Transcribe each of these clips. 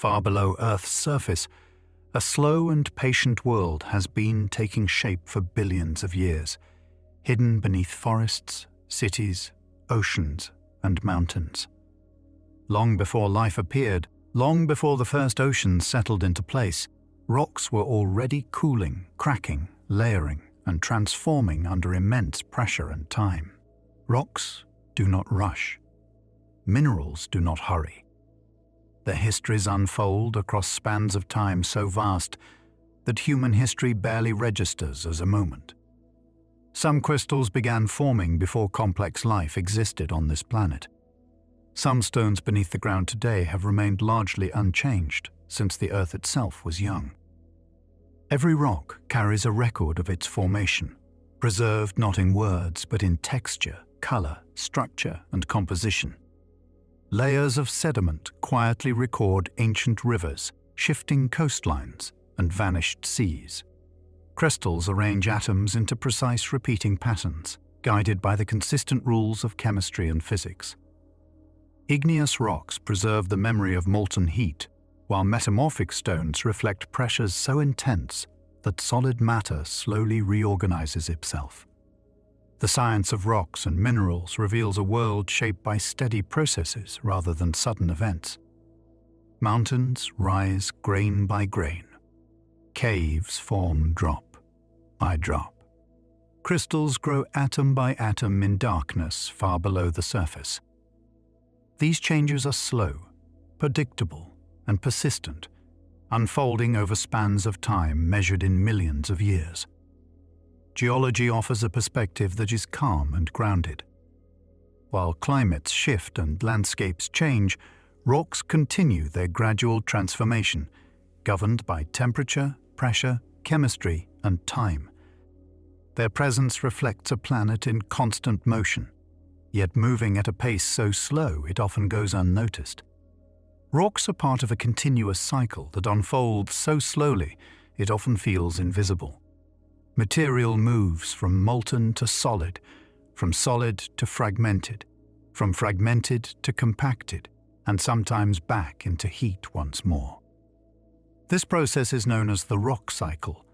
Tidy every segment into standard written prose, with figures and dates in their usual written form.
Far below Earth's surface, a slow and patient world has been taking shape for billions of years, hidden beneath forests, cities, oceans, and mountains. Long before life appeared, long before the first oceans settled into place, rocks were already cooling, cracking, layering, and transforming under immense pressure and time. Rocks do not rush. Minerals do not hurry. Their histories unfold across spans of time so vast that human history barely registers as a moment. Some crystals began forming before complex life existed on this planet. Some stones beneath the ground today have remained largely unchanged since the Earth itself was young. Every rock carries a record of its formation, preserved not in words but in texture, color, structure, and composition. Layers of sediment quietly record ancient rivers, shifting coastlines, and vanished seas. Crystals arrange atoms into precise repeating patterns, guided by the consistent rules of chemistry and physics. Igneous rocks preserve the memory of molten heat, while metamorphic stones reflect pressures so intense that solid matter slowly reorganizes itself. The science of rocks and minerals reveals a world shaped by steady processes rather than sudden events. Mountains rise grain by grain. Caves form drop by drop. Crystals grow atom by atom in darkness far below the surface. These changes are slow, predictable, and persistent, unfolding over spans of time measured in millions of years. Geology offers a perspective that is calm and grounded. While climates shift and landscapes change, rocks continue their gradual transformation, governed by temperature, pressure, chemistry, and time. Their presence reflects a planet in constant motion, yet moving at a pace so slow it often goes unnoticed. Rocks are part of a continuous cycle that unfolds so slowly it often feels invisible. Material moves from molten to solid, from solid to fragmented, from fragmented to compacted, and sometimes back into heat once more. This process is known as the rock cycle,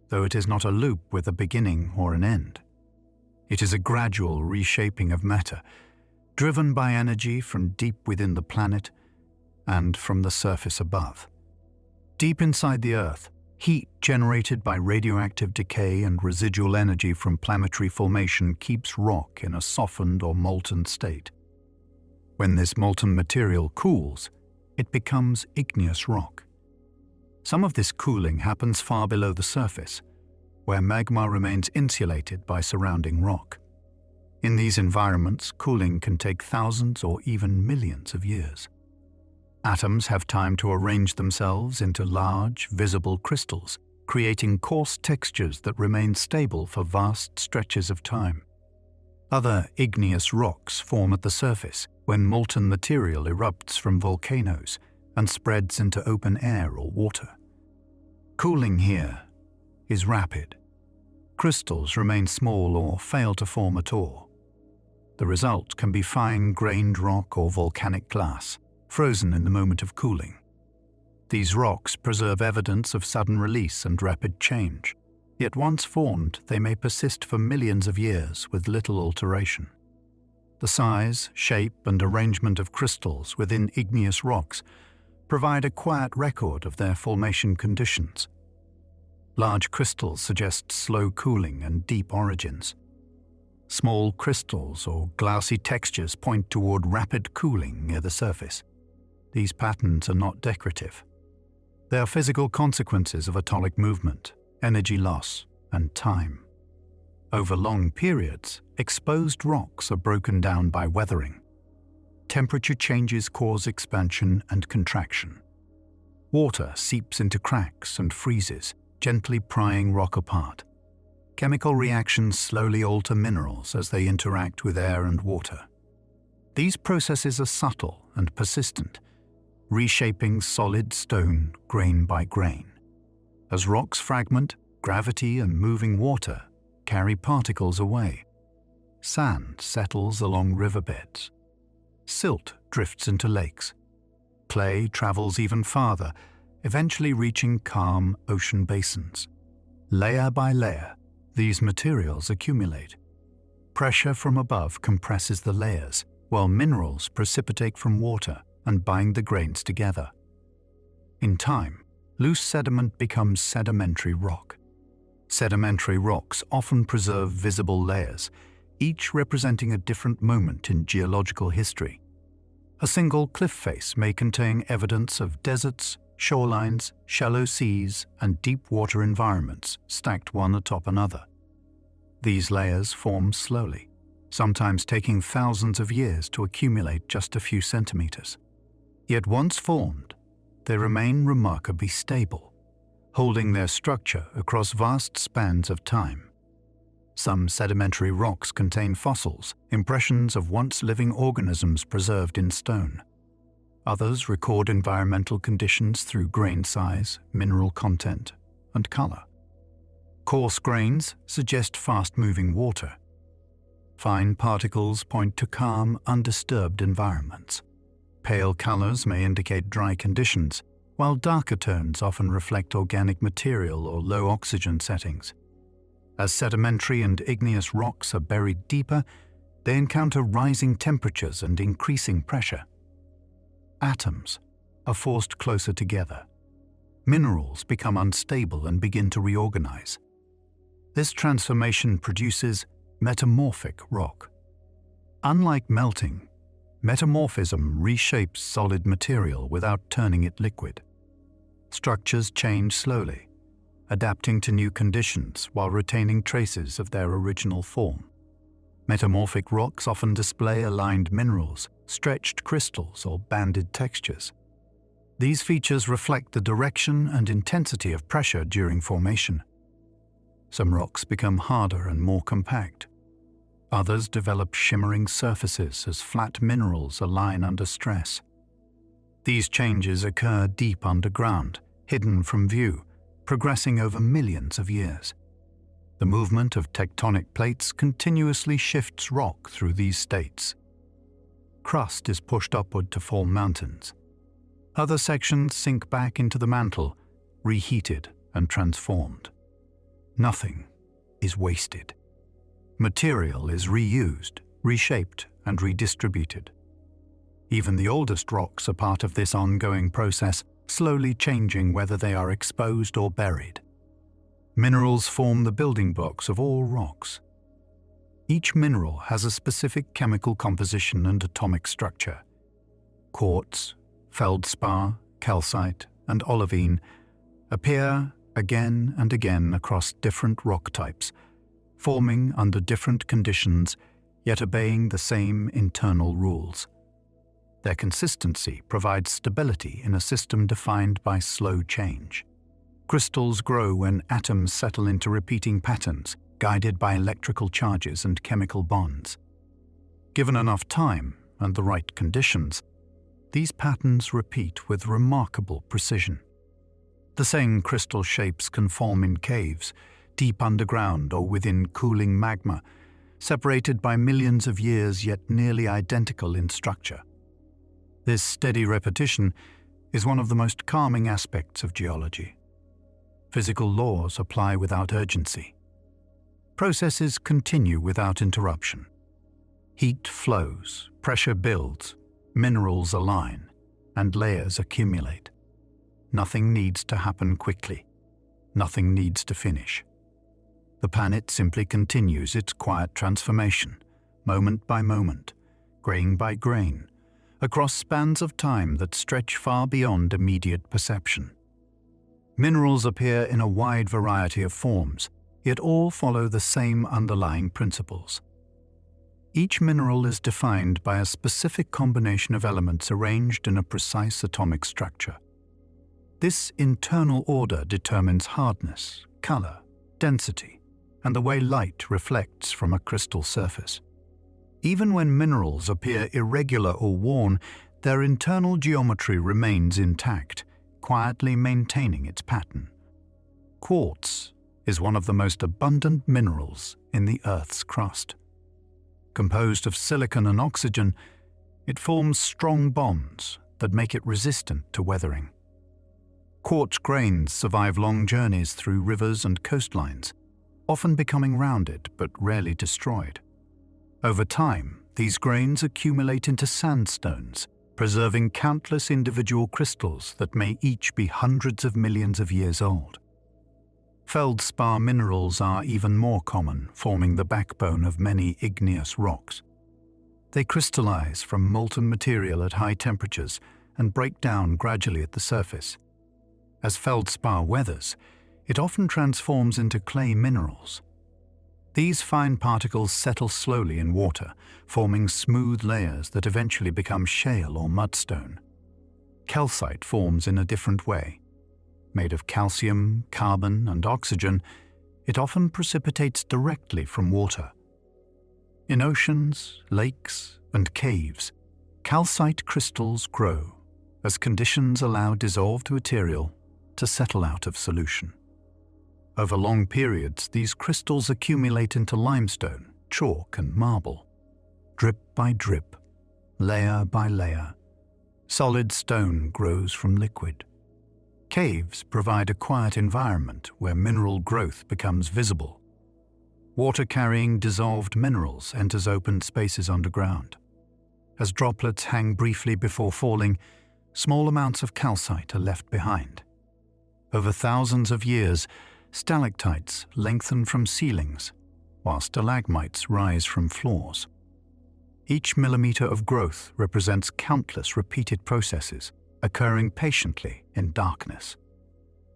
though it is not a loop with a beginning or an end. It is a gradual reshaping of matter, driven by energy from deep within the planet and from the surface above. Deep inside the Earth, heat generated by radioactive decay and residual energy from planetary formation keeps rock in a softened or molten state. When this molten material cools, it becomes igneous rock. Some of this cooling happens far below the surface, where magma remains insulated by surrounding rock. In these environments, cooling can take thousands or even millions of years. Atoms have time to arrange themselves into large, visible crystals, creating coarse textures that remain stable for vast stretches of time. Other igneous rocks form at the surface when molten material erupts from volcanoes and spreads into open air or water. Cooling here is rapid. Crystals remain small or fail to form at all. The result can be fine-grained rock or volcanic glass, frozen in the moment of cooling. These rocks preserve evidence of sudden release and rapid change, yet once formed, they may persist for millions of years with little alteration. The size, shape, and arrangement of crystals within igneous rocks provide a quiet record of their formation conditions. Large crystals suggest slow cooling and deep origins. Small crystals or glassy textures point toward rapid cooling near the surface. These patterns are not decorative. They are physical consequences of atomic movement, energy loss, and time. Over long periods, exposed rocks are broken down by weathering. Temperature changes cause expansion and contraction. Water seeps into cracks and freezes, gently prying rock apart. Chemical reactions slowly alter minerals as they interact with air and water. These processes are subtle and persistent, reshaping solid stone grain by grain. As rocks fragment, gravity and moving water carry particles away. Sand settles along riverbeds. Silt drifts into lakes. Clay travels even farther, eventually reaching calm ocean basins. Layer by layer, these materials accumulate. Pressure from above compresses the layers, while minerals precipitate from water and bind the grains together. In time, loose sediment becomes sedimentary rock. Sedimentary rocks often preserve visible layers, each representing a different moment in geological history. A single cliff face may contain evidence of deserts, shorelines, shallow seas, and deep water environments stacked one atop another. These layers form slowly, sometimes taking thousands of years to accumulate just a few centimeters. Yet once formed, they remain remarkably stable, holding their structure across vast spans of time. Some sedimentary rocks contain fossils, impressions of once living organisms preserved in stone. Others record environmental conditions through grain size, mineral content, and color. Coarse grains suggest fast-moving water. Fine particles point to calm, undisturbed environments. Pale colors may indicate dry conditions, while darker tones often reflect organic material or low oxygen settings. As sedimentary and igneous rocks are buried deeper, they encounter rising temperatures and increasing pressure. Atoms are forced closer together. Minerals become unstable and begin to reorganize. This transformation produces metamorphic rock. Unlike melting, metamorphism reshapes solid material without turning it liquid. Structures change slowly, adapting to new conditions while retaining traces of their original form. Metamorphic rocks often display aligned minerals, stretched crystals, or banded textures. These features reflect the direction and intensity of pressure during formation. Some rocks become harder and more compact. Others develop shimmering surfaces as flat minerals align under stress. These changes occur deep underground, hidden from view, progressing over millions of years. The movement of tectonic plates continuously shifts rock through these states. Crust is pushed upward to form mountains. Other sections sink back into the mantle, reheated and transformed. Nothing is wasted. Material is reused, reshaped, and redistributed. Even the oldest rocks are part of this ongoing process, slowly changing whether they are exposed or buried. Minerals form the building blocks of all rocks. Each mineral has a specific chemical composition and atomic structure. Quartz, feldspar, calcite, and olivine appear again and again across different rock types, forming under different conditions, yet obeying the same internal rules. Their consistency provides stability in a system defined by slow change. Crystals grow when atoms settle into repeating patterns, guided by electrical charges and chemical bonds. Given enough time and the right conditions, these patterns repeat with remarkable precision. The same crystal shapes can form in caves, deep underground or within cooling magma, separated by millions of years yet nearly identical in structure. This steady repetition is one of the most calming aspects of geology. Physical laws apply without urgency. Processes continue without interruption. Heat flows, pressure builds, minerals align, and layers accumulate. Nothing needs to happen quickly. Nothing needs to finish. The planet simply continues its quiet transformation, moment by moment, grain by grain, across spans of time that stretch far beyond immediate perception. Minerals appear in a wide variety of forms, yet all follow the same underlying principles. Each mineral is defined by a specific combination of elements arranged in a precise atomic structure. This internal order determines hardness, color, density, and the way light reflects from a crystal surface. Even when minerals appear irregular or worn, their internal geometry remains intact, quietly maintaining its pattern. Quartz is one of the most abundant minerals in the Earth's crust. Composed of silicon and oxygen, it forms strong bonds, that make it resistant to weathering. Quartz grains survive long journeys through rivers and coastlines, often becoming rounded but rarely destroyed. Over time, these grains accumulate into sandstones, preserving countless individual crystals that may each be hundreds of millions of years old. Feldspar minerals are even more common, forming the backbone of many igneous rocks. They crystallize from molten material at high temperatures and break down gradually at the surface. As feldspar weathers, it often transforms into clay minerals. These fine particles settle slowly in water, forming smooth layers that eventually become shale or mudstone. Calcite forms in a different way. Made of calcium, carbon, and oxygen, it often precipitates directly from water. In oceans, lakes, and caves, calcite crystals grow as conditions allow dissolved material to settle out of solution. Over long periods, these crystals accumulate into limestone, chalk, and marble. Drip by drip, layer by layer, solid stone grows from liquid. Caves provide a quiet environment where mineral growth becomes visible. Water carrying dissolved minerals enters open spaces underground. As droplets hang briefly before falling, small amounts of calcite are left behind. Over thousands of years, stalactites lengthen from ceilings, while stalagmites rise from floors. Each millimeter of growth represents countless repeated processes, occurring patiently in darkness.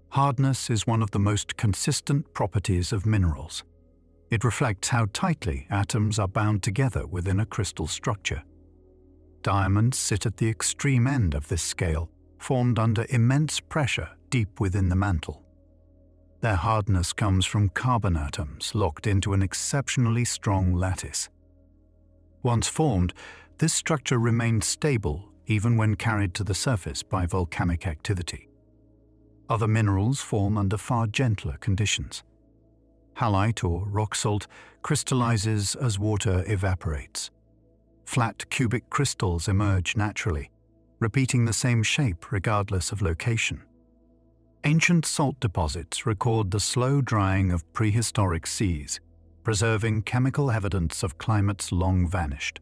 Hardness is one of the most consistent properties of minerals. It reflects how tightly atoms are bound together within a crystal structure. Diamonds sit at the extreme end of this scale, formed under immense pressure deep within the mantle. Their hardness comes from carbon atoms locked into an exceptionally strong lattice. Once formed, this structure remains stable even when carried to the surface by volcanic activity. Other minerals form under far gentler conditions. Halite or rock salt crystallizes as water evaporates. Flat cubic crystals emerge naturally, repeating the same shape regardless of location. Ancient salt deposits record the slow drying of prehistoric seas, preserving chemical evidence of climates long vanished.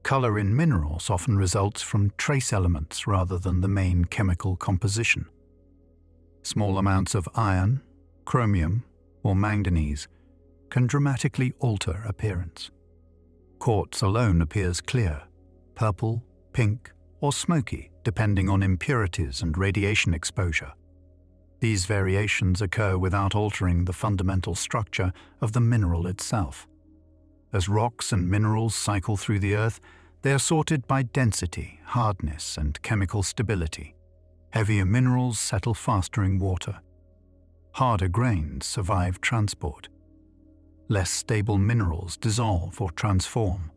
Color in minerals often results from trace elements rather than the main chemical composition. Small amounts of iron, chromium, or manganese can dramatically alter appearance. Quartz alone appears clear, purple, pink, or smoky, depending on impurities and radiation exposure. These variations occur without altering the fundamental structure of the mineral itself. As rocks and minerals cycle through the earth, they are sorted by density, hardness, and chemical stability. Heavier minerals settle faster in water. Harder grains survive transport. Less stable minerals dissolve or transform.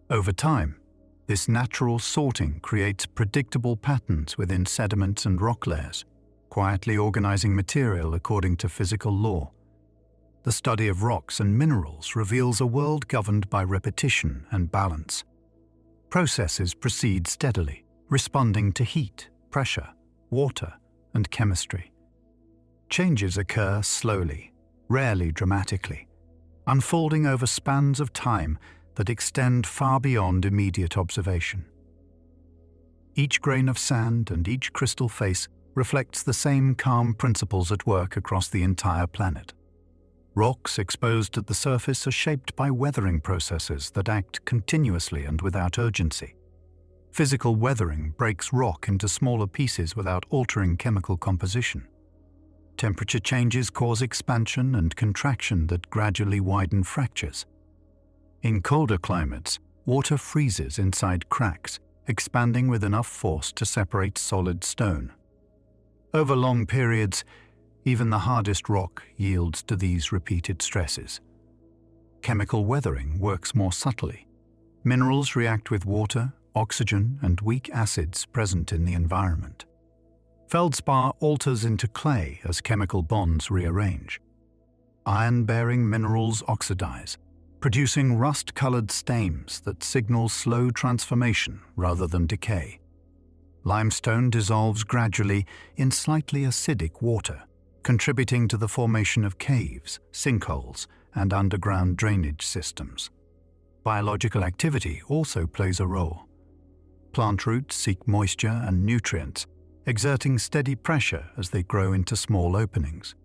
Over time, this natural sorting creates predictable patterns within sediments and rock layers, quietly organizing material according to physical law. The study of rocks and minerals reveals a world governed by repetition and balance. Processes proceed steadily, responding to heat, pressure, water, and chemistry. Changes occur slowly, rarely dramatically, unfolding over spans of time that extend far beyond immediate observation. Each grain of sand and each crystal face reflects the same calm principles at work across the entire planet. Rocks exposed at the surface are shaped by weathering processes that act continuously and without urgency. Physical weathering breaks rock into smaller pieces without altering chemical composition. Temperature changes cause expansion and contraction that gradually widen fractures. In colder climates, water freezes inside cracks, expanding with enough force to separate solid stone. Over long periods, even the hardest rock yields to these repeated stresses. Chemical weathering works more subtly. Minerals react with water, oxygen, and weak acids present in the environment. Feldspar alters into clay as chemical bonds rearrange. Iron-bearing minerals oxidize, producing rust-colored stains that signal slow transformation rather than decay. Limestone dissolves gradually in slightly acidic water, contributing to the formation of caves, sinkholes, and underground drainage systems. Biological activity also plays a role. Plant roots seek moisture and nutrients, exerting steady pressure as they grow into small openings.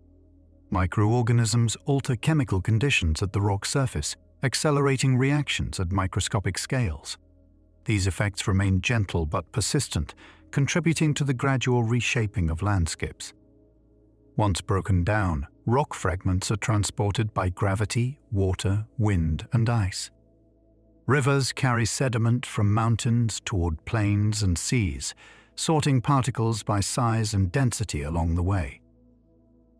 Microorganisms alter chemical conditions at the rock surface, accelerating reactions at microscopic scales. These effects remain gentle but persistent, contributing to the gradual reshaping of landscapes. Once broken down, rock fragments are transported by gravity, water, wind, and ice. Rivers carry sediment from mountains toward plains and seas, sorting particles by size and density along the way.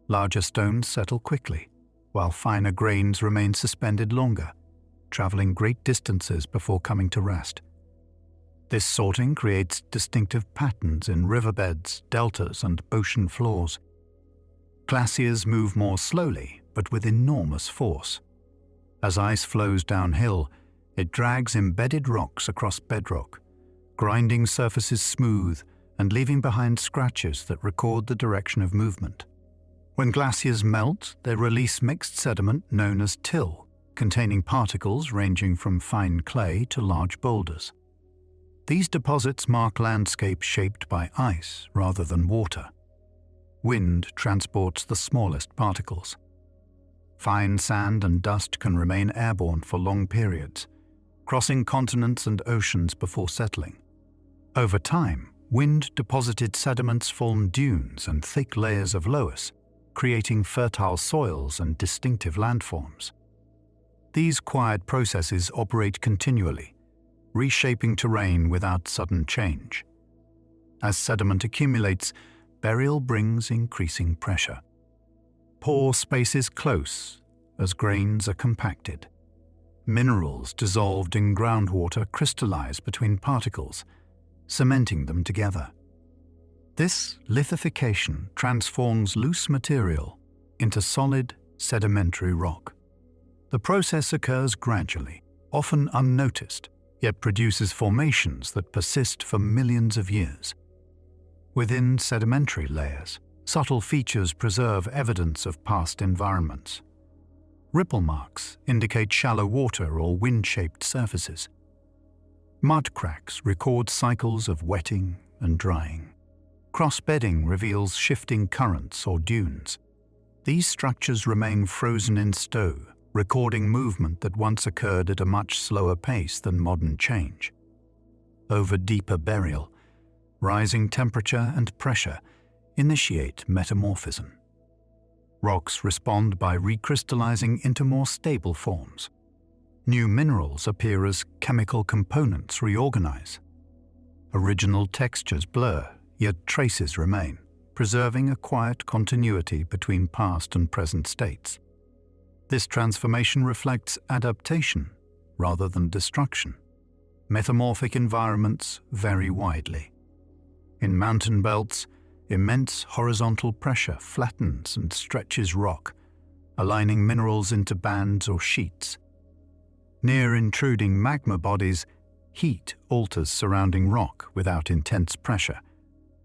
Larger stones settle quickly, while finer grains remain suspended longer, traveling great distances before coming to rest. This sorting creates distinctive patterns in riverbeds, deltas, and ocean floors. Glaciers move more slowly, but with enormous force. As ice flows downhill, it drags embedded rocks across bedrock, grinding surfaces smooth and leaving behind scratches that record the direction of movement. When glaciers melt, they release mixed sediment known as till, containing particles ranging from fine clay to large boulders. These deposits mark landscapes shaped by ice rather than water. Wind transports the smallest particles. Fine sand and dust can remain airborne for long periods, crossing continents and oceans before settling. Over time, wind-deposited sediments form dunes and thick layers of loess, creating fertile soils and distinctive landforms. These quiet processes operate continually, reshaping terrain without sudden change. As sediment accumulates, burial brings increasing pressure. Pore spaces close as grains are compacted. Minerals dissolved in groundwater crystallize between particles, cementing them together. This lithification transforms loose material into solid, sedimentary rock. The process occurs gradually, often unnoticed, yet produces formations that persist for millions of years. Within sedimentary layers, subtle features preserve evidence of past environments. Ripple marks indicate shallow water or wind-shaped surfaces. Mud cracks record cycles of wetting and drying. Cross-bedding reveals shifting currents or dunes. These structures remain frozen in stone, recording movement that once occurred at a much slower pace than modern change. Over deeper burial, rising temperature and pressure initiate metamorphism. Rocks respond by recrystallizing into more stable forms. New minerals appear as chemical components reorganize. Original textures blur, yet traces remain, preserving a quiet continuity between past and present states. This transformation reflects adaptation rather than destruction. Metamorphic environments vary widely. In mountain belts, immense horizontal pressure flattens and stretches rock, aligning minerals into bands or sheets. Near intruding magma bodies, heat alters surrounding rock without intense pressure,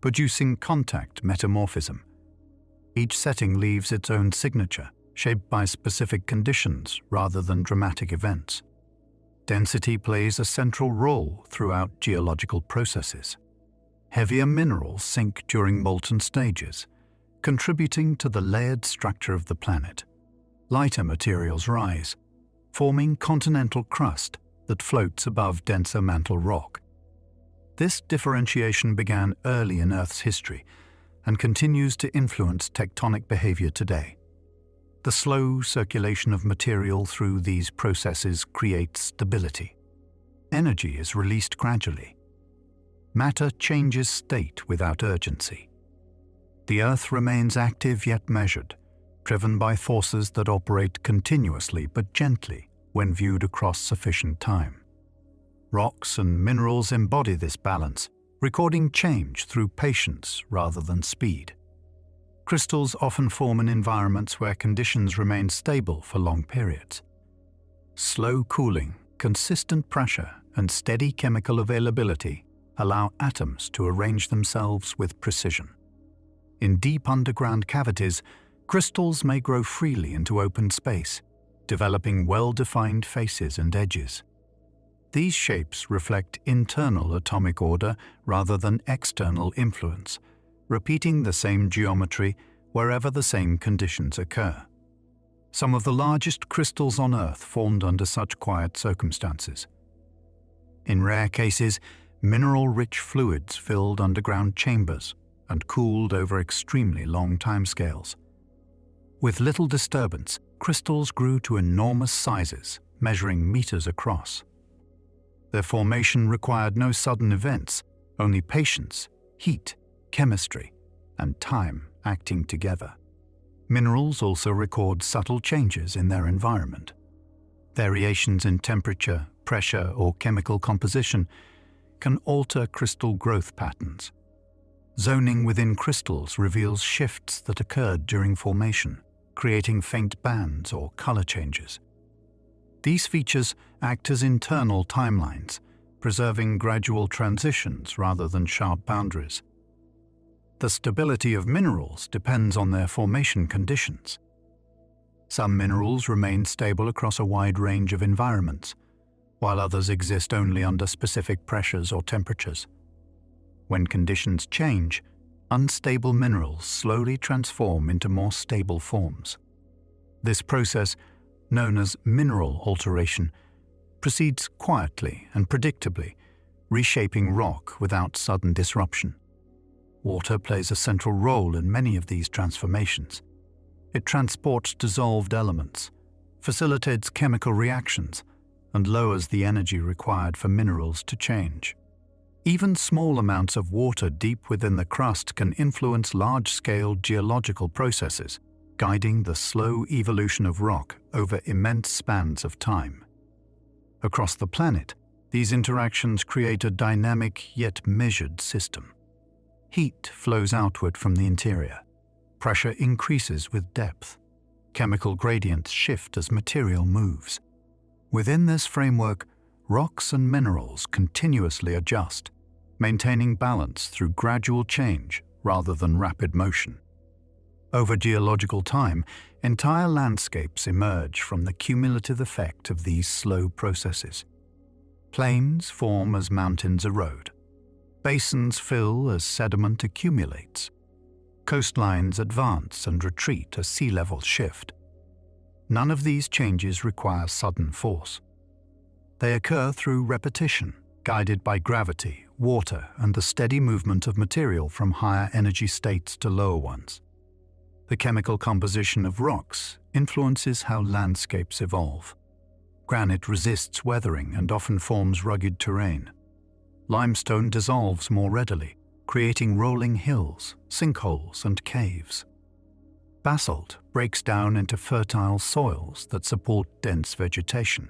producing contact metamorphism. Each setting leaves its own signature, shaped by specific conditions rather than dramatic events. Density plays a central role throughout geological processes. Heavier minerals sink during molten stages, contributing to the layered structure of the planet. Lighter materials rise, forming continental crust that floats above denser mantle rock. This differentiation began early in Earth's history and continues to influence tectonic behavior today. The slow circulation of material through these processes creates stability. Energy is released gradually. Matter changes state without urgency. The Earth remains active yet measured, driven by forces that operate continuously but gently when viewed across sufficient time. Rocks and minerals embody this balance, recording change through patience rather than speed. Crystals often form in environments where conditions remain stable for long periods. Slow cooling, consistent pressure, and steady chemical availability allow atoms to arrange themselves with precision. In deep underground cavities, crystals may grow freely into open space, developing well-defined faces and edges. These shapes reflect internal atomic order rather than external influence, repeating the same geometry wherever the same conditions occur. Some of the largest crystals on Earth formed under such quiet circumstances. In rare cases, mineral-rich fluids filled underground chambers and cooled over extremely long timescales. With little disturbance, crystals grew to enormous sizes, measuring meters across. Their formation required no sudden events, only patience, heat, chemistry, and time acting together. Minerals also record subtle changes in their environment. Variations in temperature, pressure, or chemical composition can alter crystal growth patterns. Zoning within crystals reveals shifts that occurred during formation, creating faint bands or color changes. These features act as internal timelines, preserving gradual transitions rather than sharp boundaries. The stability of minerals depends on their formation conditions. Some minerals remain stable across a wide range of environments, while others exist only under specific pressures or temperatures. When conditions change, unstable minerals slowly transform into more stable forms. This process, known as mineral alteration, proceeds quietly and predictably, reshaping rock without sudden disruption. Water plays a central role in many of these transformations. It transports dissolved elements, facilitates chemical reactions, and lowers the energy required for minerals to change. Even small amounts of water deep within the crust can influence large-scale geological processes, guiding the slow evolution of rock over immense spans of time. Across the planet, these interactions create a dynamic yet measured system. Heat flows outward from the interior. Pressure increases with depth. Chemical gradients shift as material moves. Within this framework, rocks and minerals continuously adjust, maintaining balance through gradual change rather than rapid motion. Over geological time, entire landscapes emerge from the cumulative effect of these slow processes. Plains form as mountains erode. Basins fill as sediment accumulates. Coastlines advance and retreat as sea levels shift. None of these changes require sudden force. They occur through repetition, guided by gravity, water, and the steady movement of material from higher energy states to lower ones. The chemical composition of rocks influences how landscapes evolve. Granite resists weathering and often forms rugged terrain. Limestone dissolves more readily, creating rolling hills, sinkholes, and caves. Basalt breaks down into fertile soils that support dense vegetation.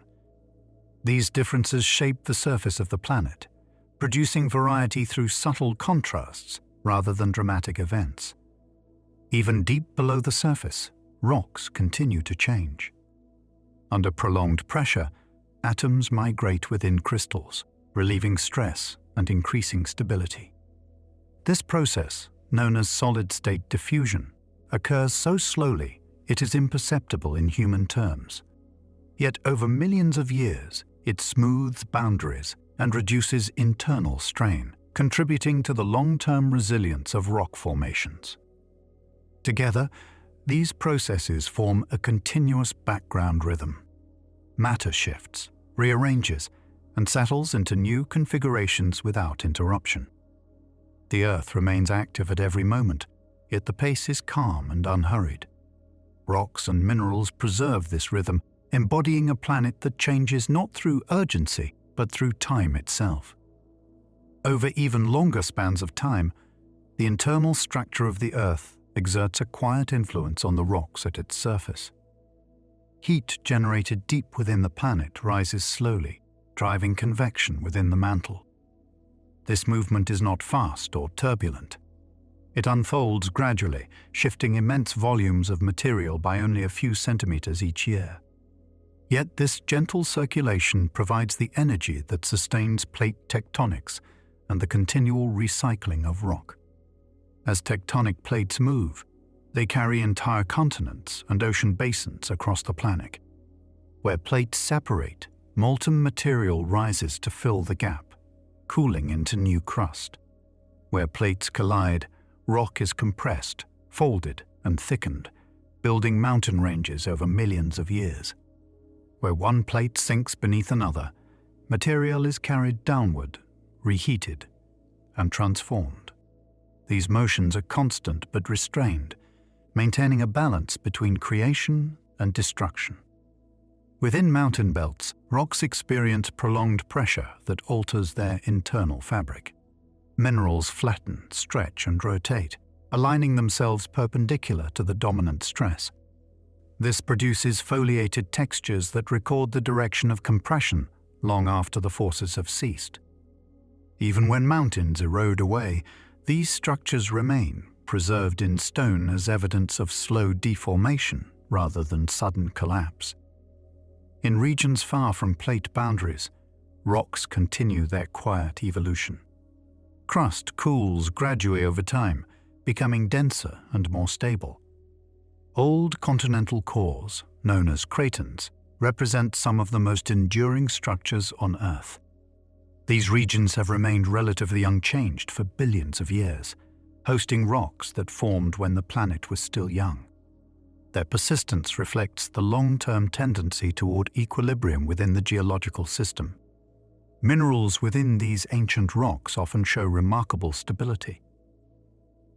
These differences shape the surface of the planet, producing variety through subtle contrasts rather than dramatic events. Even deep below the surface, rocks continue to change. Under prolonged pressure, atoms migrate within crystals, relieving stress and increasing stability. This process, known as solid-state diffusion, occurs so slowly it is imperceptible in human terms. Yet over millions of years, it smooths boundaries and reduces internal strain, contributing to the long-term resilience of rock formations. Together, these processes form a continuous background rhythm. Matter shifts, rearranges, and settles into new configurations without interruption. The Earth remains active at every moment, yet the pace is calm and unhurried. Rocks and minerals preserve this rhythm, embodying a planet that changes not through urgency, but through time itself. Over even longer spans of time, the internal structure of the Earth exerts a quiet influence on the rocks at its surface. Heat generated deep within the planet rises slowly, driving convection within the mantle. This movement is not fast or turbulent. It unfolds gradually, shifting immense volumes of material by only a few centimeters each year. Yet this gentle circulation provides the energy that sustains plate tectonics and the continual recycling of rock. As tectonic plates move, they carry entire continents and ocean basins across the planet. Where plates separate, molten material rises to fill the gap, cooling into new crust. Where plates collide, rock is compressed, folded, and thickened, building mountain ranges over millions of years. Where one plate sinks beneath another, material is carried downward, reheated, and transformed. These motions are constant but restrained, maintaining a balance between creation and destruction. Within mountain belts, rocks experience prolonged pressure that alters their internal fabric. Minerals flatten, stretch, and rotate, aligning themselves perpendicular to the dominant stress. This produces foliated textures that record the direction of compression long after the forces have ceased. Even when mountains erode away, these structures remain, preserved in stone as evidence of slow deformation rather than sudden collapse. In regions far from plate boundaries, rocks continue their quiet evolution. Crust cools gradually over time, becoming denser and more stable. Old continental cores, known as cratons, represent some of the most enduring structures on Earth. These regions have remained relatively unchanged for billions of years, hosting rocks that formed when the planet was still young. Their persistence reflects the long-term tendency toward equilibrium within the geological system. Minerals within these ancient rocks often show remarkable stability.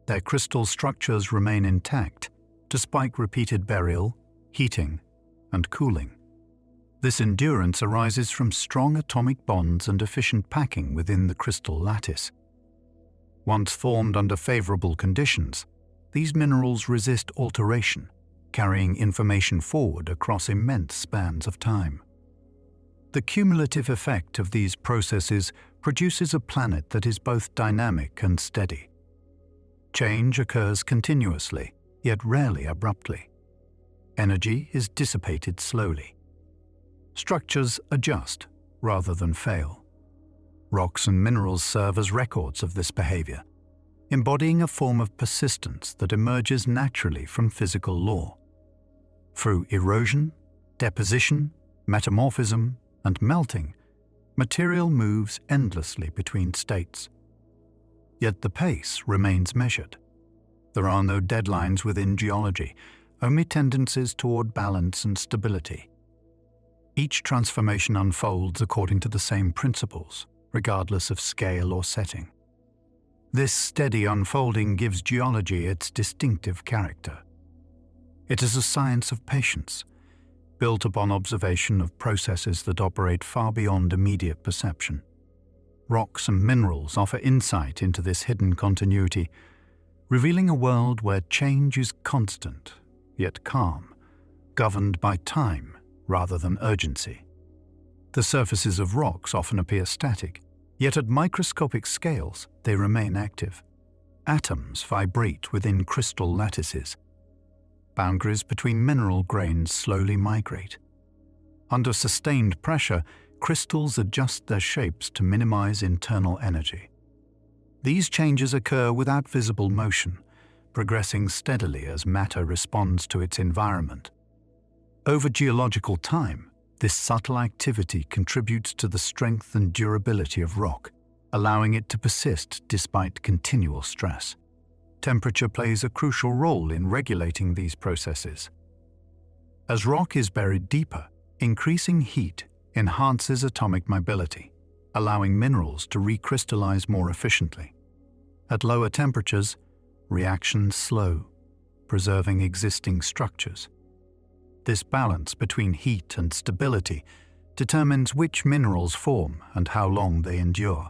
Their crystal structures remain intact, despite repeated burial, heating, and cooling. This endurance arises from strong atomic bonds and efficient packing within the crystal lattice. Once formed under favorable conditions, these minerals resist alteration, carrying information forward across immense spans of time. The cumulative effect of these processes produces a planet that is both dynamic and steady. Change occurs continuously, yet rarely abruptly. Energy is dissipated slowly. Structures adjust rather than fail. Rocks and minerals serve as records of this behavior, embodying a form of persistence that emerges naturally from physical law. Through erosion, deposition, metamorphism, and melting, material moves endlessly between states. Yet the pace remains measured. There are no deadlines within geology, only tendencies toward balance and stability. Each transformation unfolds according to the same principles, regardless of scale or setting. This steady unfolding gives geology its distinctive character. It is a science of patience, built upon observation of processes that operate far beyond immediate perception. Rocks and minerals offer insight into this hidden continuity, revealing a world where change is constant, yet calm, governed by time rather than urgency. The surfaces of rocks often appear static, yet at microscopic scales they remain active. Atoms vibrate within crystal lattices. Boundaries between mineral grains slowly migrate. Under sustained pressure, crystals adjust their shapes to minimize internal energy. These changes occur without visible motion, progressing steadily as matter responds to its environment. Over geological time, this subtle activity contributes to the strength and durability of rock, allowing it to persist despite continual stress. Temperature plays a crucial role in regulating these processes. As rock is buried deeper, increasing heat enhances atomic mobility, allowing minerals to recrystallize more efficiently. At lower temperatures, reactions slow, preserving existing structures. This balance between heat and stability determines which minerals form and how long they endure.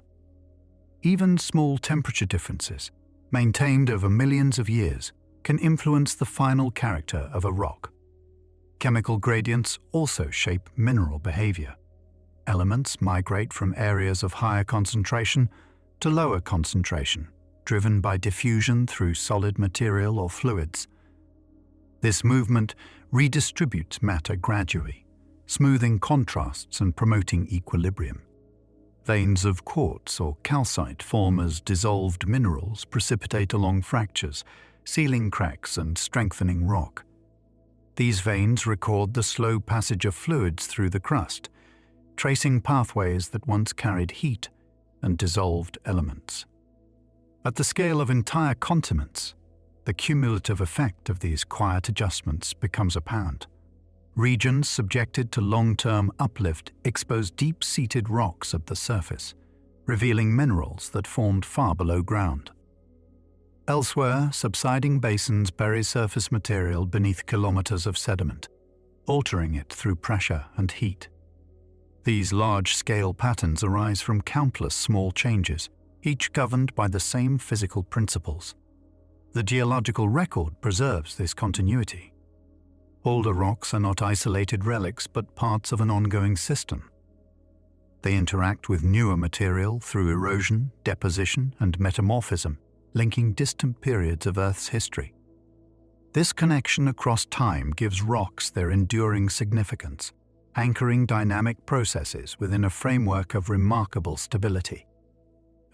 Even small temperature differences, maintained over millions of years, can influence the final character of a rock. Chemical gradients also shape mineral behavior. Elements migrate from areas of higher concentration to lower concentration, driven by diffusion through solid material or fluids. This movement redistributes matter gradually, smoothing contrasts and promoting equilibrium. Veins of quartz or calcite form as dissolved minerals precipitate along fractures, sealing cracks and strengthening rock. These veins record the slow passage of fluids through the crust, tracing pathways that once carried heat and dissolved elements. At the scale of entire continents, the cumulative effect of these quiet adjustments becomes apparent. Regions subjected to long-term uplift expose deep-seated rocks at the surface, revealing minerals that formed far below ground. Elsewhere, subsiding basins bury surface material beneath kilometers of sediment, altering it through pressure and heat. These large-scale patterns arise from countless small changes, each governed by the same physical principles. The geological record preserves this continuity. Older rocks are not isolated relics but parts of an ongoing system. They interact with newer material through erosion, deposition, and metamorphism, linking distant periods of Earth's history. This connection across time gives rocks their enduring significance, anchoring dynamic processes within a framework of remarkable stability.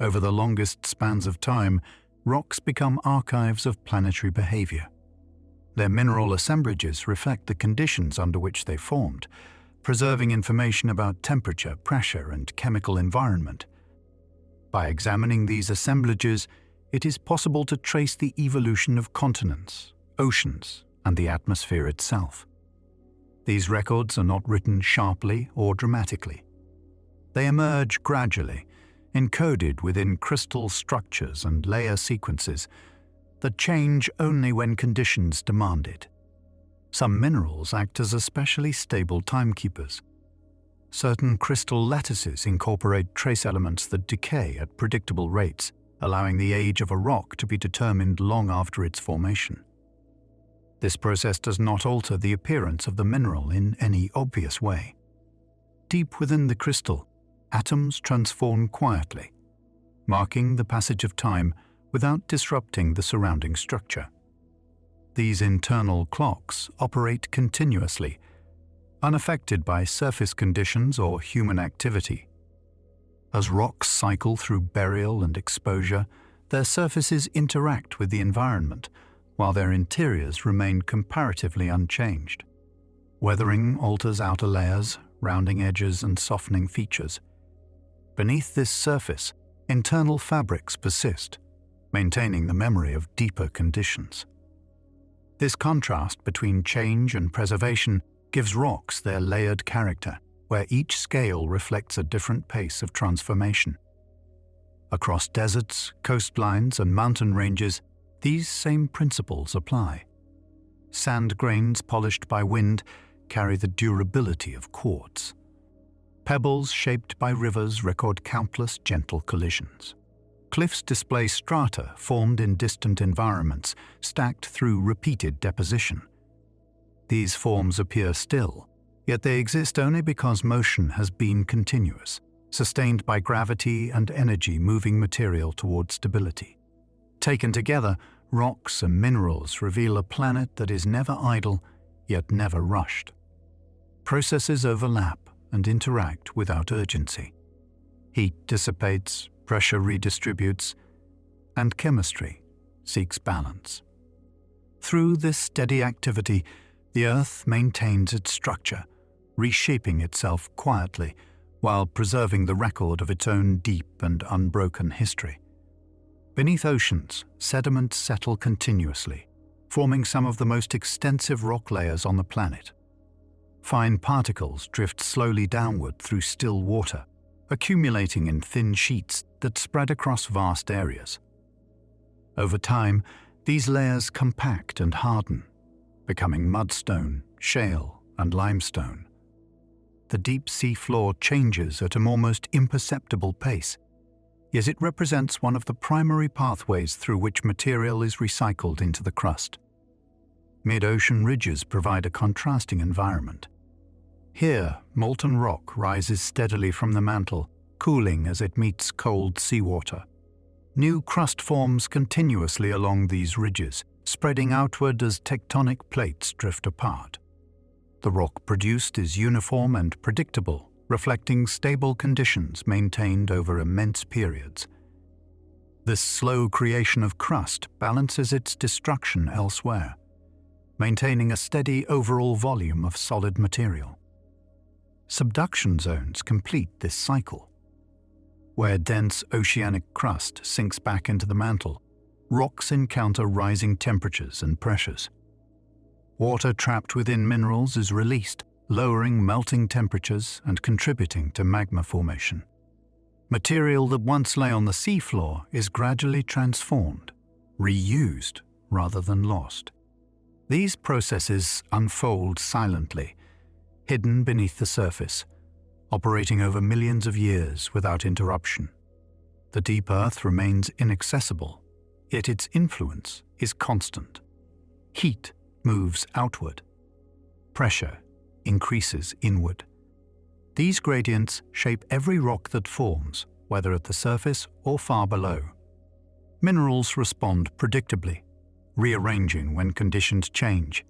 Over the longest spans of time, rocks become archives of planetary behavior. Their mineral assemblages reflect the conditions under which they formed, preserving information about temperature, pressure, and chemical environment. By examining these assemblages, it is possible to trace the evolution of continents, oceans, and the atmosphere itself. These records are not written sharply or dramatically. They emerge gradually, encoded within crystal structures and layer sequences that change only when conditions demand it. Some minerals act as especially stable timekeepers. Certain crystal lattices incorporate trace elements that decay at predictable rates, allowing the age of a rock to be determined long after its formation. This process does not alter the appearance of the mineral in any obvious way. Deep within the crystal, atoms transform quietly, marking the passage of time without disrupting the surrounding structure. These internal clocks operate continuously, unaffected by surface conditions or human activity. As rocks cycle through burial and exposure, their surfaces interact with the environment, while their interiors remain comparatively unchanged. Weathering alters outer layers, rounding edges, and softening features. Beneath this surface, internal fabrics persist, maintaining the memory of deeper conditions. This contrast between change and preservation gives rocks their layered character, where each scale reflects a different pace of transformation. Across deserts, coastlines, and mountain ranges, these same principles apply. Sand grains polished by wind carry the durability of quartz. Pebbles shaped by rivers record countless gentle collisions. Cliffs display strata formed in distant environments, stacked through repeated deposition. These forms appear still, yet they exist only because motion has been continuous, sustained by gravity and energy moving material toward stability. Taken together, rocks and minerals reveal a planet that is never idle, yet never rushed. Processes overlap and interact without urgency. Heat dissipates, pressure redistributes, and chemistry seeks balance. Through this steady activity, the Earth maintains its structure, reshaping itself quietly while preserving the record of its own deep and unbroken history. Beneath oceans, sediments settle continuously, forming some of the most extensive rock layers on the planet. Fine particles drift slowly downward through still water, accumulating in thin sheets that spread across vast areas. Over time, these layers compact and harden, becoming mudstone, shale, and limestone. The deep sea floor changes at an almost imperceptible pace, yet it represents one of the primary pathways through which material is recycled into the crust. Mid-ocean ridges provide a contrasting environment. Here, molten rock rises steadily from the mantle, cooling as it meets cold seawater. New crust forms continuously along these ridges, spreading outward as tectonic plates drift apart. The rock produced is uniform and predictable, reflecting stable conditions maintained over immense periods. This slow creation of crust balances its destruction elsewhere, maintaining a steady overall volume of solid material. Subduction zones complete this cycle. Where dense oceanic crust sinks back into the mantle, rocks encounter rising temperatures and pressures. Water trapped within minerals is released, lowering melting temperatures and contributing to magma formation. Material that once lay on the seafloor is gradually transformed, reused rather than lost. These processes unfold silently, hidden beneath the surface, operating over millions of years without interruption. The deep earth remains inaccessible, yet its influence is constant. Heat moves outward. Pressure increases inward. These gradients shape every rock that forms, whether at the surface or far below. Minerals respond predictably, rearranging when conditions change,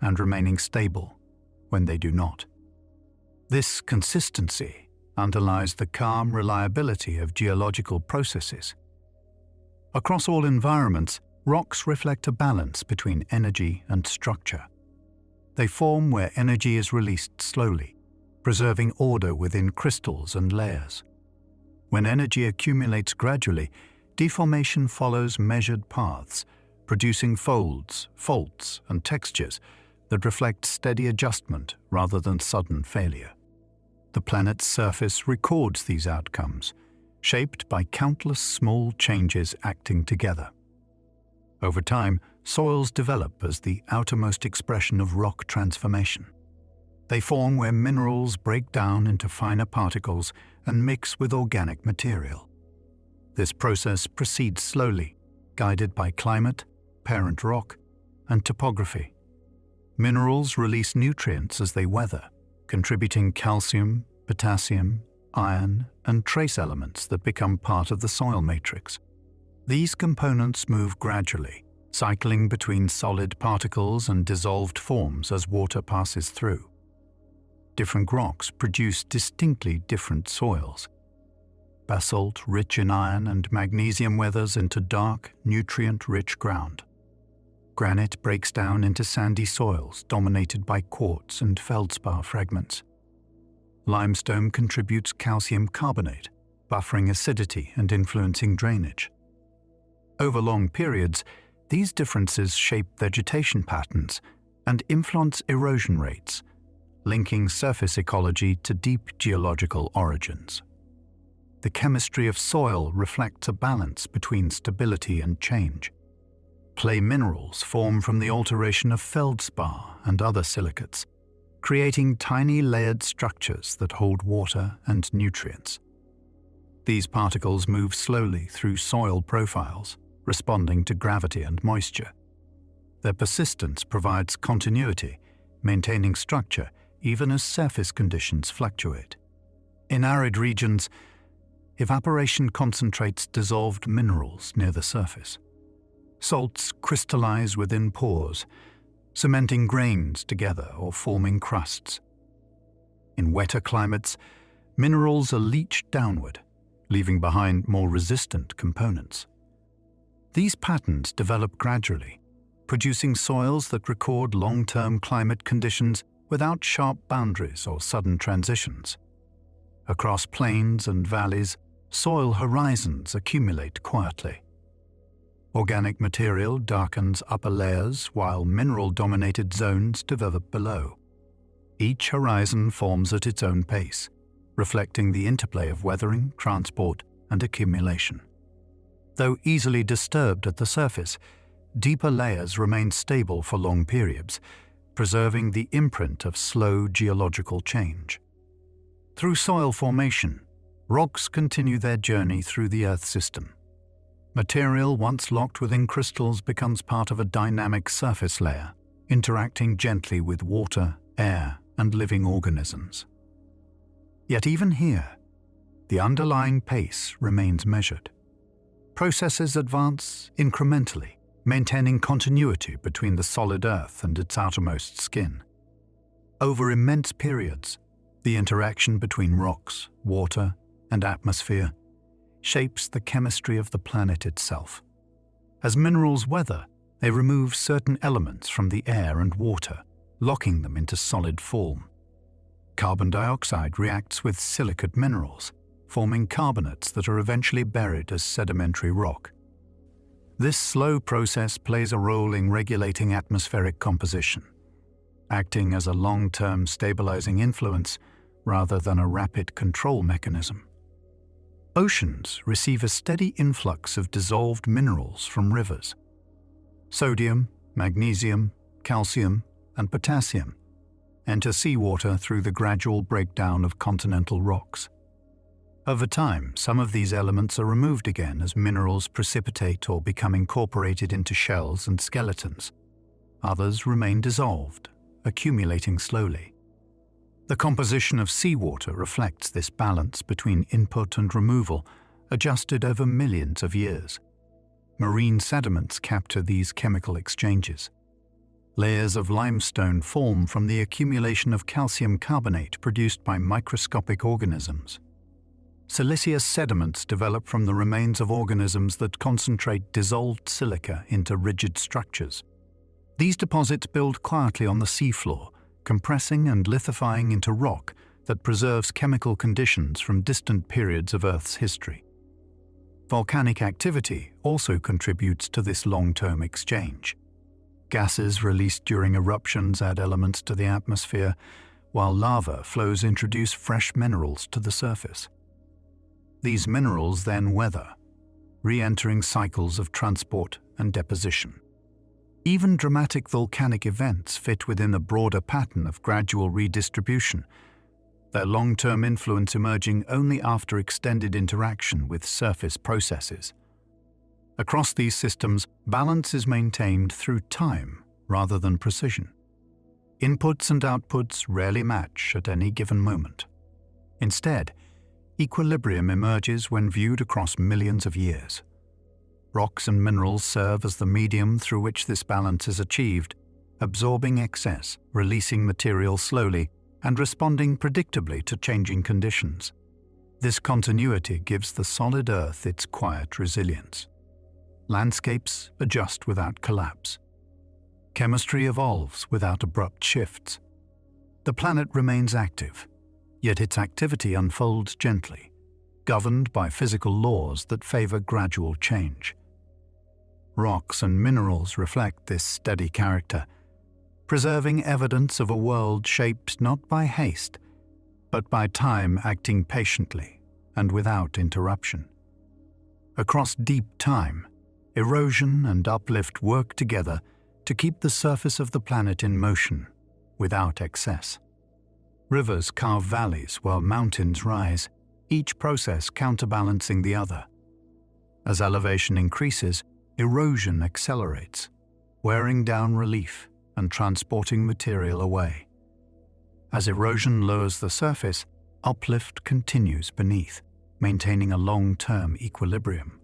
and remaining stable when they do not. This consistency underlies the calm reliability of geological processes. Across all environments, rocks reflect a balance between energy and structure. They form where energy is released slowly, preserving order within crystals and layers. When energy accumulates gradually, deformation follows measured paths, producing folds, faults, and textures that reflect steady adjustment rather than sudden failure. The planet's surface records these outcomes, shaped by countless small changes acting together. Over time, soils develop as the outermost expression of rock transformation. They form where minerals break down into finer particles and mix with organic material. This process proceeds slowly, guided by climate, parent rock, and topography. Minerals release nutrients as they weather, contributing calcium, potassium, iron, and trace elements that become part of the soil matrix. These components move gradually, cycling between solid particles and dissolved forms as water passes through. Different rocks produce distinctly different soils. Basalt, rich in iron and magnesium, weathers into dark, nutrient-rich ground. Granite breaks down into sandy soils dominated by quartz and feldspar fragments. Limestone contributes calcium carbonate, buffering acidity and influencing drainage. Over long periods, these differences shape vegetation patterns and influence erosion rates, linking surface ecology to deep geological origins. The chemistry of soil reflects a balance between stability and change. Clay minerals form from the alteration of feldspar and other silicates, creating tiny layered structures that hold water and nutrients. These particles move slowly through soil profiles, responding to gravity and moisture. Their persistence provides continuity, maintaining structure even as surface conditions fluctuate. In arid regions, evaporation concentrates dissolved minerals near the surface. Salts crystallize within pores, cementing grains together or forming crusts. In wetter climates, minerals are leached downward, leaving behind more resistant components. These patterns develop gradually, producing soils that record long-term climate conditions without sharp boundaries or sudden transitions. Across plains and valleys, soil horizons accumulate quietly. Organic material darkens upper layers while mineral-dominated zones develop below. Each horizon forms at its own pace, reflecting the interplay of weathering, transport, and accumulation. Though easily disturbed at the surface, deeper layers remain stable for long periods, preserving the imprint of slow geological change. Through soil formation, rocks continue their journey through the Earth system. Material once locked within crystals becomes part of a dynamic surface layer, interacting gently with water, air, and living organisms. Yet even here, the underlying pace remains measured. Processes advance incrementally, maintaining continuity between the solid Earth and its outermost skin. Over immense periods, The interaction between rocks, water, and atmosphere shapes the chemistry of the planet itself. As minerals weather, they remove certain elements from the air and water, locking them into solid form. Carbon dioxide reacts with silicate minerals, forming carbonates that are eventually buried as sedimentary rock. This slow process plays a role in regulating atmospheric composition, acting as a long-term stabilizing influence rather than a rapid control mechanism. Oceans receive a steady influx of dissolved minerals from rivers. Sodium, magnesium, calcium, and potassium enter seawater through the gradual breakdown of continental rocks. Over time, some of these elements are removed again as minerals precipitate or become incorporated into shells and skeletons. Others remain dissolved, accumulating slowly. The composition of seawater reflects this balance between input and removal, adjusted over millions of years. Marine sediments capture these chemical exchanges. Layers of limestone form from the accumulation of calcium carbonate produced by microscopic organisms. Siliceous sediments develop from the remains of organisms that concentrate dissolved silica into rigid structures. These deposits build quietly on the seafloor, compressing and lithifying into rock that preserves chemical conditions from distant periods of Earth's history. Volcanic activity also contributes to this long-term exchange. Gases released during eruptions add elements to the atmosphere, while lava flows introduce fresh minerals to the surface. These minerals then weather, re-entering cycles of transport and deposition. Even dramatic volcanic events fit within a broader pattern of gradual redistribution, their long-term influence emerging only after extended interaction with surface processes. Across these systems, balance is maintained through time rather than precision. Inputs and outputs rarely match at any given moment. Instead, equilibrium emerges when viewed across millions of years. Rocks and minerals serve as the medium through which this balance is achieved, absorbing excess, releasing material slowly, and responding predictably to changing conditions. This continuity gives the solid Earth its quiet resilience. Landscapes adjust without collapse. Chemistry evolves without abrupt shifts. The planet remains active, yet its activity unfolds gently, governed by physical laws that favor gradual change. Rocks and minerals reflect this steady character, preserving evidence of a world shaped not by haste, but by time acting patiently and without interruption. Across deep time, erosion and uplift work together to keep the surface of the planet in motion, without excess. Rivers carve valleys while mountains rise, each process counterbalancing the other. As elevation increases, erosion accelerates, wearing down relief and transporting material away. As erosion lowers the surface, uplift continues beneath, maintaining a long-term equilibrium.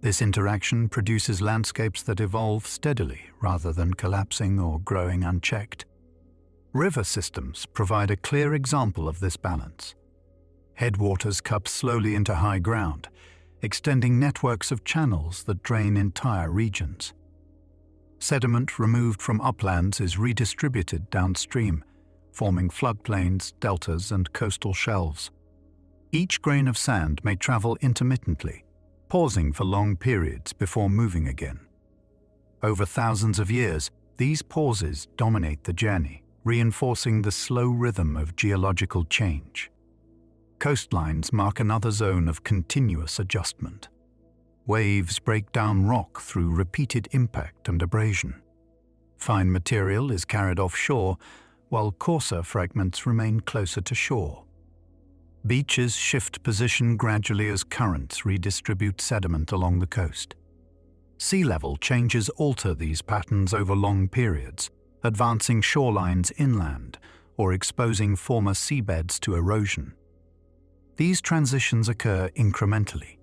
This interaction produces landscapes that evolve steadily rather than collapsing or growing unchecked. River systems provide a clear example of this balance. Headwaters cup slowly into high ground, extending networks of channels that drain entire regions. Sediment removed from uplands is redistributed downstream, forming floodplains, deltas, and coastal shelves. Each grain of sand may travel intermittently, pausing for long periods before moving again. Over thousands of years, these pauses dominate the journey, reinforcing the slow rhythm of geological change. Coastlines mark another zone of continuous adjustment. Waves break down rock through repeated impact and abrasion. Fine material is carried offshore, while coarser fragments remain closer to shore. Beaches shift position gradually as currents redistribute sediment along the coast. Sea level changes alter these patterns over long periods, advancing shorelines inland or exposing former seabeds to erosion. These transitions occur incrementally,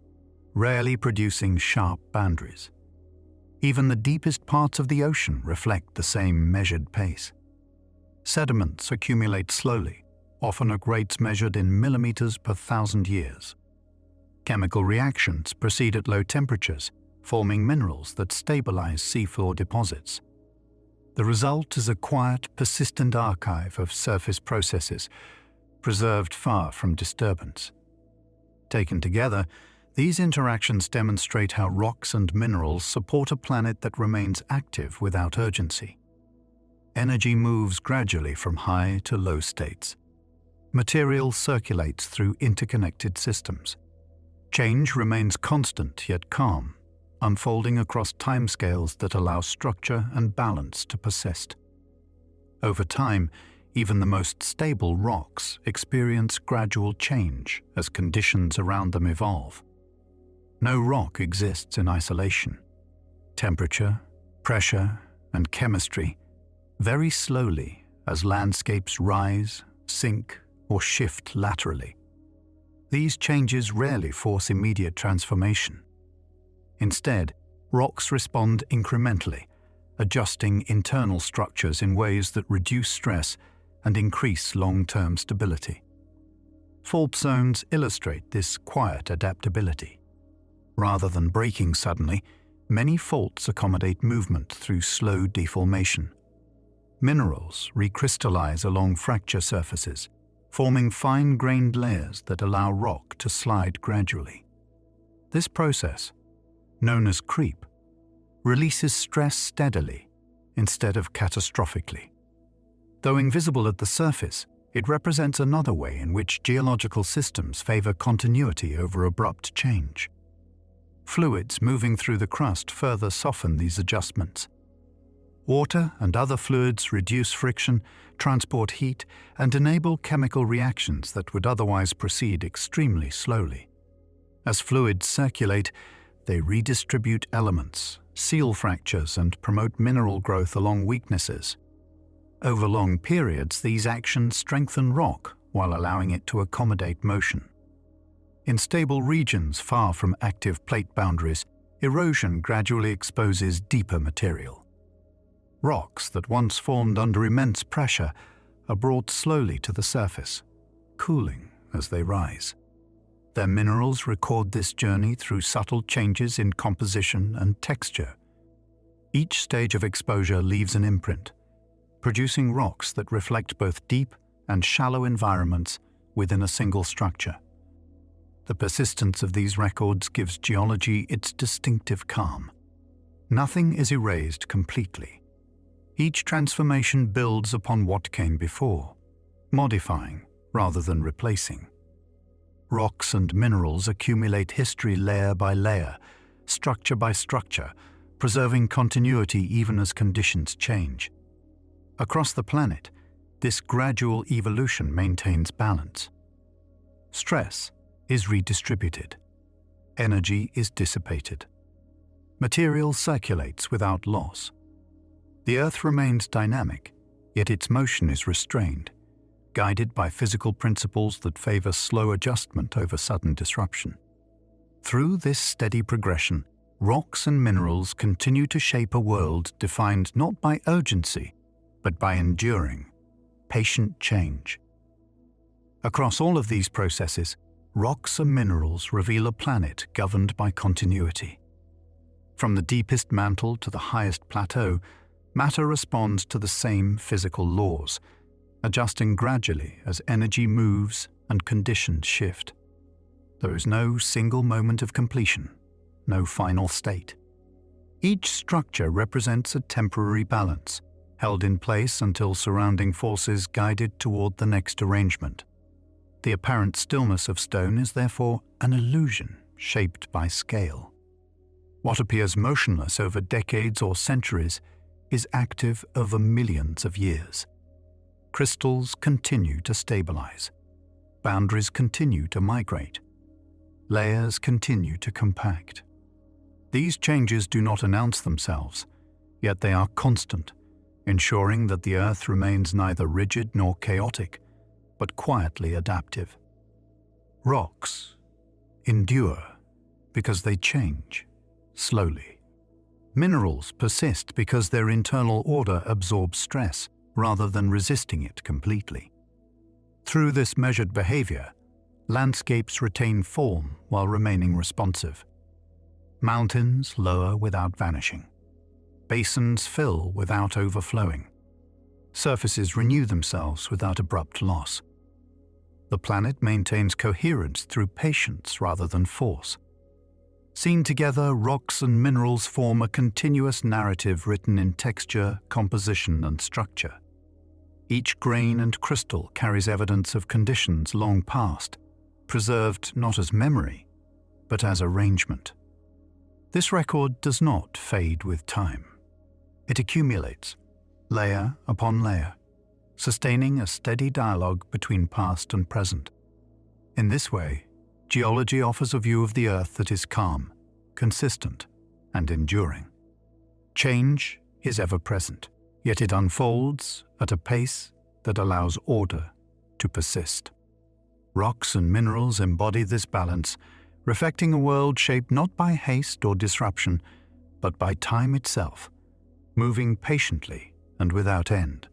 rarely producing sharp boundaries. Even the deepest parts of the ocean reflect the same measured pace. Sediments accumulate slowly, often at rates measured in millimeters per 1,000 years. Chemical reactions proceed at low temperatures, forming minerals that stabilize seafloor deposits. The result is a quiet, persistent archive of surface processes, preserved far from disturbance. Taken together, these interactions demonstrate how rocks and minerals support a planet that remains active without urgency. Energy moves gradually from high to low states. Material circulates through interconnected systems. Change remains constant yet calm, unfolding across timescales that allow structure and balance to persist. Over time, even the most stable rocks experience gradual change as conditions around them evolve. No rock exists in isolation. Temperature, pressure, and chemistry vary slowly as landscapes rise, sink, or shift laterally. These changes rarely force immediate transformation. Instead, rocks respond incrementally, adjusting internal structures in ways that reduce stress and increase long-term stability. Fault zones illustrate this quiet adaptability. Rather than breaking suddenly, many faults accommodate movement through slow deformation. Minerals recrystallize along fracture surfaces, forming fine-grained layers that allow rock to slide gradually. This process, known as creep, releases stress steadily instead of catastrophically. Though invisible at the surface, it represents another way in which geological systems favor continuity over abrupt change. Fluids moving through the crust further soften these adjustments. Water and other fluids reduce friction, transport heat, and enable chemical reactions that would otherwise proceed extremely slowly. As fluids circulate, they redistribute elements, seal fractures, and promote mineral growth along weaknesses. Over long periods, these actions strengthen rock while allowing it to accommodate motion. In stable regions far from active plate boundaries, erosion gradually exposes deeper material. Rocks that once formed under immense pressure are brought slowly to the surface, cooling as they rise. Their minerals record this journey through subtle changes in composition and texture. Each stage of exposure leaves an imprint, producing rocks that reflect both deep and shallow environments within a single structure. The persistence of these records gives geology its distinctive calm. Nothing is erased completely. Each transformation builds upon what came before, modifying rather than replacing. Rocks and minerals accumulate history layer by layer, structure by structure, preserving continuity even as conditions change. Across the planet, this gradual evolution maintains balance. Stress is redistributed. Energy is dissipated. Material circulates without loss. The Earth remains dynamic, yet its motion is restrained, guided by physical principles that favor slow adjustment over sudden disruption. Through this steady progression, rocks and minerals continue to shape a world defined not by urgency, but by enduring, patient change. Across all of these processes, rocks and minerals reveal a planet governed by continuity. From the deepest mantle to the highest plateau, matter responds to the same physical laws, adjusting gradually as energy moves and conditions shift. There is no single moment of completion, no final state. Each structure represents a temporary balance, held in place until surrounding forces guided toward the next arrangement. The apparent stillness of stone is therefore an illusion shaped by scale. What appears motionless over decades or centuries is active over millions of years. Crystals continue to stabilize. Boundaries continue to migrate. Layers continue to compact. These changes do not announce themselves, yet they are constant, ensuring that the Earth remains neither rigid nor chaotic, but quietly adaptive. Rocks endure because they change slowly. Minerals persist because their internal order absorbs stress rather than resisting it completely. Through this measured behavior, landscapes retain form while remaining responsive. Mountains lower without vanishing. Basins fill without overflowing. Surfaces renew themselves without abrupt loss. The planet maintains coherence through patience rather than force. Seen together, rocks and minerals form a continuous narrative written in texture, composition, and structure. Each grain and crystal carries evidence of conditions long past, preserved not as memory, but as arrangement. This record does not fade with time. It accumulates, layer upon layer, sustaining a steady dialogue between past and present. In this way, geology offers a view of the Earth that is calm, consistent, and enduring. Change is ever present, yet it unfolds at a pace that allows order to persist. Rocks and minerals embody this balance, reflecting a world shaped not by haste or disruption, but by time itself, moving patiently and without end.